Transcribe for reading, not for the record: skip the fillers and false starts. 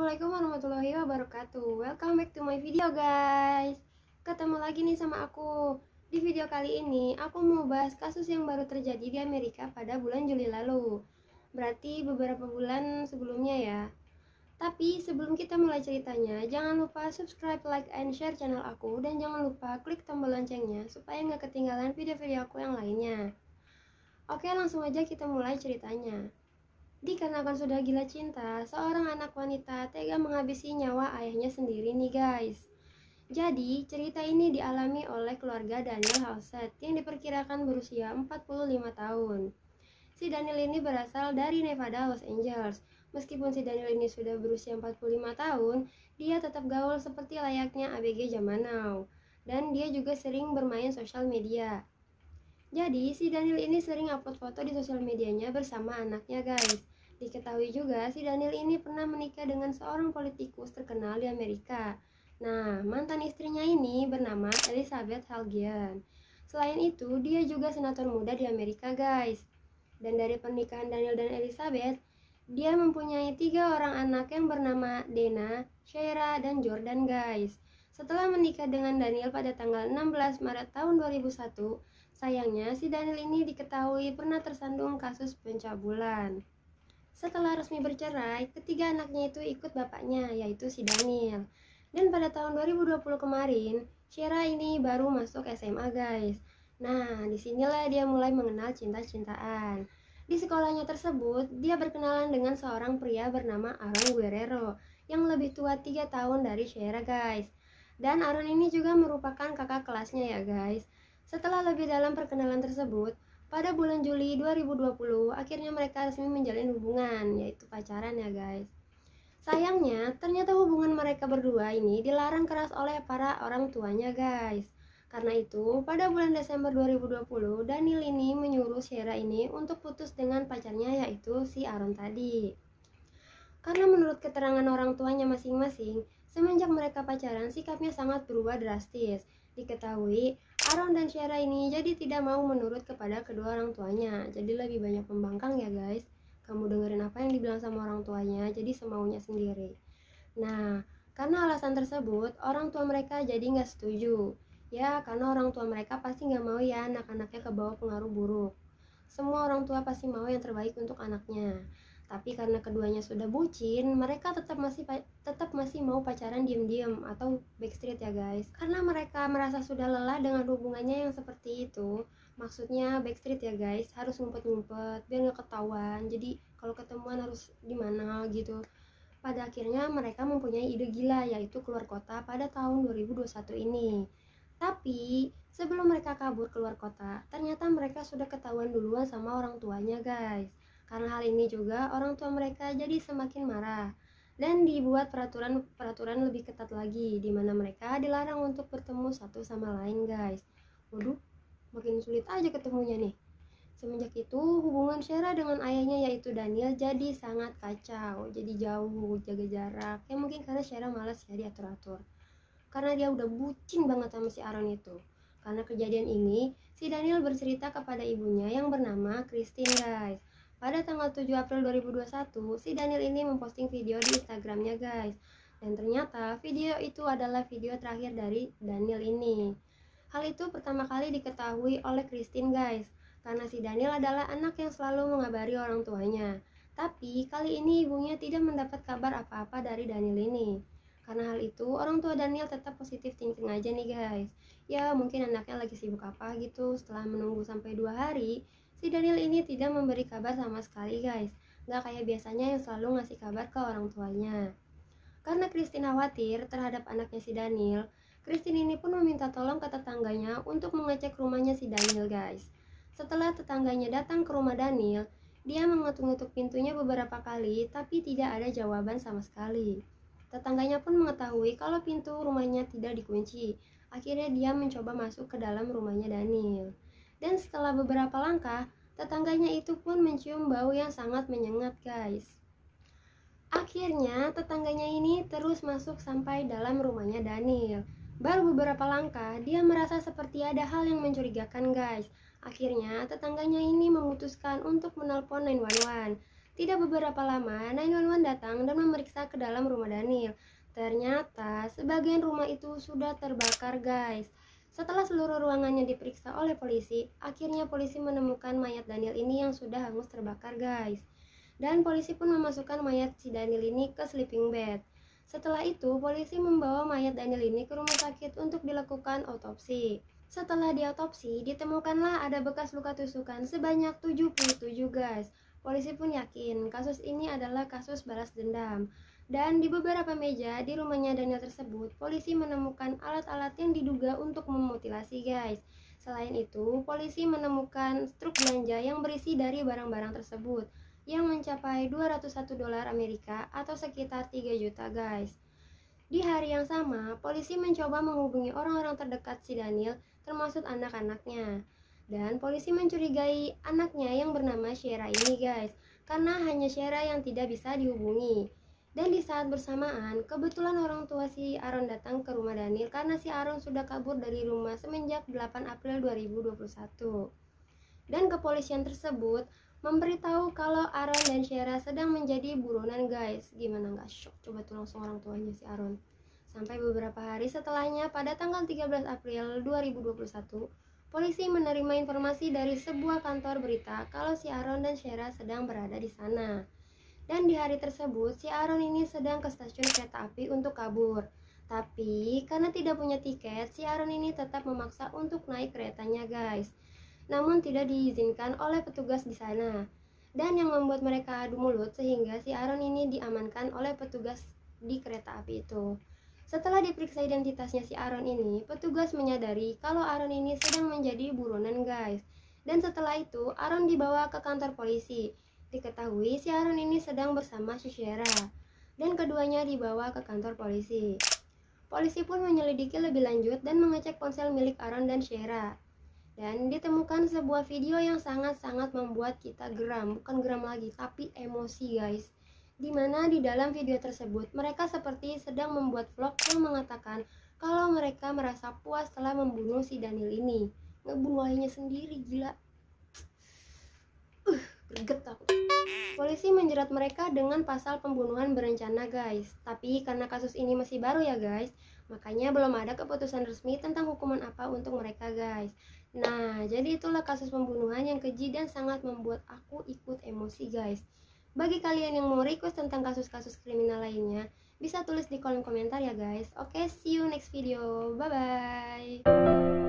Assalamualaikum warahmatullahi wabarakatuh. Welcome back to my video guys. Ketemu lagi nih sama aku. Di video kali ini aku mau bahas kasus yang baru terjadi di Amerika pada bulan Juli lalu. Berarti beberapa bulan sebelumnya ya. Tapi sebelum kita mulai ceritanya, jangan lupa subscribe, like, and share channel aku. Dan jangan lupa klik tombol loncengnya supaya nggak ketinggalan video-video aku yang lainnya. Oke, langsung aja kita mulai ceritanya. Dikarenakan sudah gila cinta, seorang anak wanita tega menghabisi nyawa ayahnya sendiri nih guys. Jadi, cerita ini dialami oleh keluarga Daniel Halsted yang diperkirakan berusia 45 tahun. Si Daniel ini berasal dari Nevada, Los Angeles. Meskipun si Daniel ini sudah berusia 45 tahun, dia tetap gaul seperti layaknya ABG zaman now. Dan dia juga sering bermain sosial media. Jadi, si Daniel ini sering upload foto di sosial medianya bersama anaknya guys. Diketahui juga si Daniel ini pernah menikah dengan seorang politikus terkenal di Amerika. Nah, mantan istrinya ini bernama Elizabeth Halgian. Selain itu, dia juga senator muda di Amerika guys. Dan dari pernikahan Daniel dan Elizabeth, dia mempunyai 3 orang anak yang bernama Dana, Shaira, dan Jordan guys. Setelah menikah dengan Daniel pada tanggal 16 Maret tahun 2001, sayangnya, si Daniel ini diketahui pernah tersandung kasus pencabulan. Setelah resmi bercerai, ketiga anaknya itu ikut bapaknya, yaitu si Daniel. Dan pada tahun 2020 kemarin, Shaira ini baru masuk SMA guys. Nah, disinilah dia mulai mengenal cinta-cintaan. Di sekolahnya tersebut, dia berkenalan dengan seorang pria bernama Aaron Guerrero, yang lebih tua 3 tahun dari Shaira guys. Dan Aaron ini juga merupakan kakak kelasnya ya guys. Setelah lebih dalam perkenalan tersebut, pada bulan Juli 2020, akhirnya mereka resmi menjalin hubungan, yaitu pacaran ya guys. Sayangnya, ternyata hubungan mereka berdua ini dilarang keras oleh para orang tuanya guys. Karena itu, pada bulan Desember 2020, Daniel ini menyuruh Shaira ini untuk putus dengan pacarnya, yaitu si Aaron tadi. Karena menurut keterangan orang tuanya masing-masing, semenjak mereka pacaran, sikapnya sangat berubah drastis. Diketahui, Aaron dan Shaira ini jadi tidak mau menurut kepada kedua orang tuanya. Jadi lebih banyak membangkang ya guys. Kamu dengerin apa yang dibilang sama orang tuanya, jadi semaunya sendiri. Nah, karena alasan tersebut, orang tua mereka jadi nggak setuju. Ya, karena orang tua mereka pasti nggak mau ya anak-anaknya kebawa pengaruh buruk. Semua orang tua pasti mau yang terbaik untuk anaknya. Tapi karena keduanya sudah bucin, mereka tetap masih mau pacaran diam-diam atau backstreet ya guys. Karena mereka merasa sudah lelah dengan hubungannya yang seperti itu. Maksudnya backstreet ya guys, harus ngumpet-ngumpet biar nggak ketahuan. Jadi kalau ketemuan harus di mana gitu. Pada akhirnya mereka mempunyai ide gila, yaitu keluar kota pada tahun 2021 ini. Tapi sebelum mereka kabur keluar kota, ternyata mereka sudah ketahuan duluan sama orang tuanya guys. Karena hal ini juga orang tua mereka jadi semakin marah dan dibuat peraturan lebih ketat lagi, di mana mereka dilarang untuk bertemu satu sama lain guys. Waduh, makin sulit aja ketemunya nih. Semenjak itu hubungan Shaira dengan ayahnya yaitu Daniel jadi sangat kacau, jadi jauh, jaga jarak. Ya mungkin karena Shaira malas ya diatur-atur. Karena dia udah bucin banget sama si Aaron itu. Karena kejadian ini, si Daniel bercerita kepada ibunya yang bernama Christine guys. Pada tanggal 7 April 2021, si Daniel ini memposting video di Instagramnya guys. Dan ternyata video itu adalah video terakhir dari Daniel ini. Hal itu pertama kali diketahui oleh Christine guys. Karena si Daniel adalah anak yang selalu mengabari orang tuanya. Tapi kali ini ibunya tidak mendapat kabar apa-apa dari Daniel ini. Karena hal itu, orang tua Daniel tetap positif thinking aja nih guys. Ya mungkin anaknya lagi sibuk apa gitu. Setelah menunggu sampai 2 hari, si Daniel ini tidak memberi kabar sama sekali guys. Gak kayak biasanya yang selalu ngasih kabar ke orang tuanya. Karena Christine khawatir terhadap anaknya si Daniel, Christine ini pun meminta tolong ke tetangganya untuk mengecek rumahnya si Daniel guys. Setelah tetangganya datang ke rumah Daniel, dia mengetuk-ngetuk pintunya beberapa kali tapi tidak ada jawaban sama sekali. Tetangganya pun mengetahui kalau pintu rumahnya tidak dikunci. Akhirnya dia mencoba masuk ke dalam rumahnya Daniel. Dan setelah beberapa langkah, tetangganya itu pun mencium bau yang sangat menyengat guys. Akhirnya tetangganya ini terus masuk sampai dalam rumahnya Daniel. Baru beberapa langkah, dia merasa seperti ada hal yang mencurigakan guys. Akhirnya tetangganya ini memutuskan untuk menelpon 911. Tidak beberapa lama, 911 datang dan memeriksa ke dalam rumah Daniel. Ternyata sebagian rumah itu sudah terbakar, guys. Setelah seluruh ruangannya diperiksa oleh polisi, akhirnya polisi menemukan mayat Daniel ini yang sudah hangus terbakar, guys. Dan polisi pun memasukkan mayat si Daniel ini ke sleeping bed. Setelah itu, polisi membawa mayat Daniel ini ke rumah sakit untuk dilakukan otopsi. Setelah diotopsi, ditemukanlah ada bekas luka tusukan sebanyak 77, guys. Polisi pun yakin kasus ini adalah kasus balas dendam. Dan di beberapa meja di rumahnya Daniel tersebut, polisi menemukan alat-alat yang diduga untuk memutilasi, guys. Selain itu, polisi menemukan truk belanja yang berisi dari barang-barang tersebut yang mencapai 201 dolar Amerika atau sekitar 3 juta, guys. Di hari yang sama, polisi mencoba menghubungi orang-orang terdekat si Daniel, termasuk anak-anaknya. Dan polisi mencurigai anaknya yang bernama Shera ini, guys, karena hanya Shera yang tidak bisa dihubungi. Dan di saat bersamaan, kebetulan orang tua si Aaron datang ke rumah Daniel karena si Aaron sudah kabur dari rumah semenjak 8 April 2021. Dan kepolisian tersebut memberitahu kalau Aaron dan Shera sedang menjadi buronan, guys. Gimana nggak shock? Coba tuh langsung orang tuanya si Aaron. Sampai beberapa hari setelahnya, pada tanggal 13 April 2021, polisi menerima informasi dari sebuah kantor berita kalau si Aaron dan Shera sedang berada di sana. Dan di hari tersebut, si Aaron ini sedang ke stasiun kereta api untuk kabur. Tapi karena tidak punya tiket, si Aaron ini tetap memaksa untuk naik keretanya, guys. Namun tidak diizinkan oleh petugas di sana. Dan yang membuat mereka adu mulut sehingga si Aaron ini diamankan oleh petugas di kereta api itu. Setelah diperiksa identitasnya si Aaron ini, petugas menyadari kalau Aaron ini sedang menjadi buronan, guys. Dan setelah itu, Aaron dibawa ke kantor polisi. Diketahui si Aaron ini sedang bersama si Shera. Dan keduanya dibawa ke kantor polisi. Polisi pun menyelidiki lebih lanjut dan mengecek ponsel milik Aaron dan Shera. Dan ditemukan sebuah video yang sangat-sangat membuat kita geram. Bukan geram lagi, tapi emosi, guys. Dimana di dalam video tersebut mereka seperti sedang membuat vlog yang mengatakan kalau mereka merasa puas setelah membunuh si Daniel ini. Ngebunuh ayahnya sendiri, gila. Greget aku. Polisi menjerat mereka dengan pasal pembunuhan berencana, guys. Tapi karena kasus ini masih baru ya, guys, makanya belum ada keputusan resmi tentang hukuman apa untuk mereka, guys. Nah, jadi itulah kasus pembunuhan yang keji dan sangat membuat aku ikut emosi, guys. Bagi kalian yang mau request tentang kasus-kasus kriminal lainnya, bisa tulis di kolom komentar ya, guys. Oke, see you next video. Bye-bye.